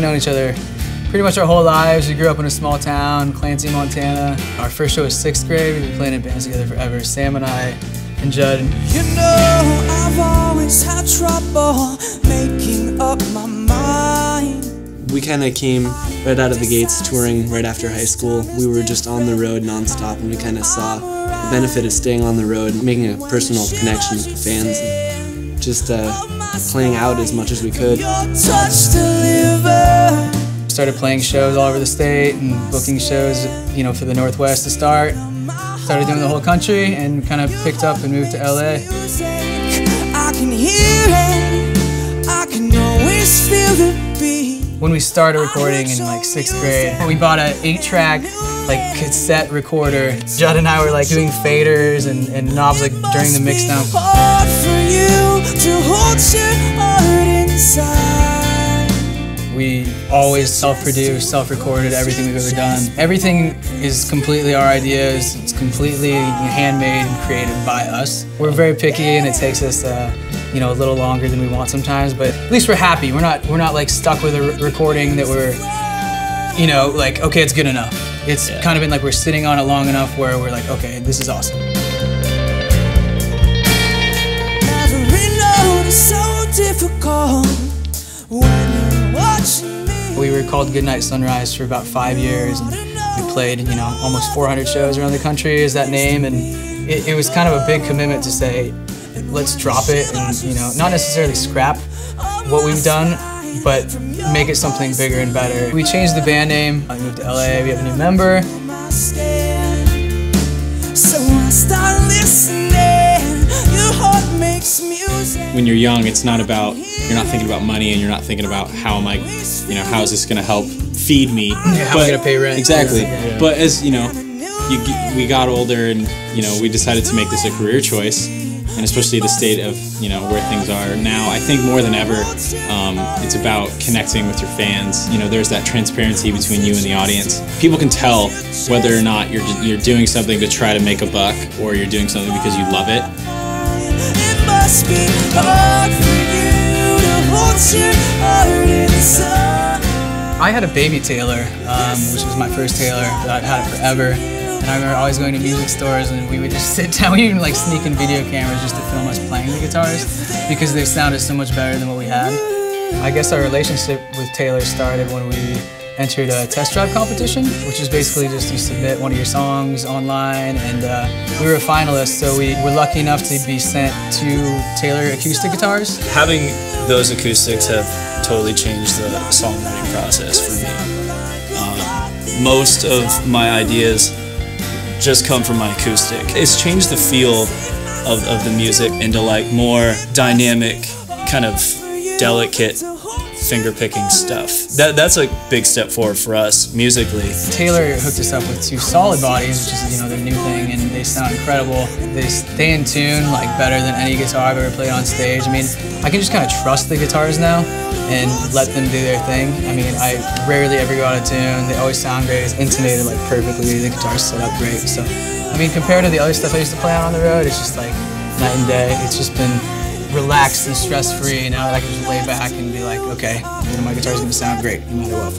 known each other pretty much our whole lives. We grew up in a small town, Clancy, Montana. Our first show was 6th grade. We've been playing in bands together forever. Sam and I and Judd. You know, I've always had trouble making up my mind. We kind of came right out of the gates touring right after high school. We were just on the road nonstop, and we kind of saw the benefit of staying on the road, making a personal connection with the fans, and just playing out as much as we could. Started playing shows all over the state and booking shows, you know, for the Northwest to start. Started doing the whole country and kind of picked up and moved to LA. I can hear it, I can always feel the beat. When we started recording in like 6th grade, we bought an 8-track like cassette recorder. Judd and I were like doing faders and knobs like during the mixdown. Hard for you to hold your heart inside. We always self-produced, self-recorded everything we've ever done. Everything is completely our ideas. It's completely handmade and created by us. We're very picky, and it takes us, you know, a little longer than we want sometimes. But at least we're happy. We're not like stuck with a recording that we're, you know, like okay, it's good enough. It's kind of been like we're sitting on it long enough where we're like, okay, this is awesome. Every note is so difficult when you're watching me. We were called Goodnight Sunrise for about 5 years, and we played, you know, almost 400 shows around the country as that name, and it was kind of a big commitment to say, let's drop it and, you know, not necessarily scrap what we've done, but make it something bigger and better. We changed the band name. I moved to LA. We have a new member. So I start listening. Your heart makes music. When you're young, it's not about, you're not thinking about money, and you're not thinking about how am I, you know, how is this going to help feed me? Yeah, how am I going to pay rent? Exactly. Yeah. But as, you know, we got older, and, you know, we decided to make this a career choice. And especially the state of, you know, where things are now, I think more than ever, it's about connecting with your fans. You know, there's that transparency between you and the audience. People can tell whether or not you're doing something to try to make a buck, or you're doing something because you love it. It must be hard for you to hold your heart inside. I had a baby Taylor, which was my first Taylor, but I've had it forever. And I remember always going to music stores, and we would just sit down. We even like sneak in video cameras just to film us playing the guitars because they sounded so much better than what we had. I guess our relationship with Taylor started when we entered a test drive competition, which is basically just you submit one of your songs online, and we were a finalist, so we were lucky enough to be sent 2 Taylor acoustic guitars. Having those acoustics have totally changed the songwriting process for me. Most of my ideas just come from my acoustic. It's changed the feel of the music into like more dynamic, kind of delicate finger-picking stuff. That's a big step forward for us musically. Taylor hooked us up with 2 solid bodies, which is, you know, their new thing, and they sound incredible. They stay in tune like better than any guitar I've ever played on stage. I mean, I can just kind of trust the guitars now and let them do their thing. I mean, I rarely ever go out of tune. They always sound great. It's intonated like perfectly. The guitar's set up great. So, I mean, compared to the other stuff I used to play out on the road, it's just like night and day. It's just been relaxed and stress-free now that I can just lay back and be like, okay, you know, my guitar's gonna sound great no matter what.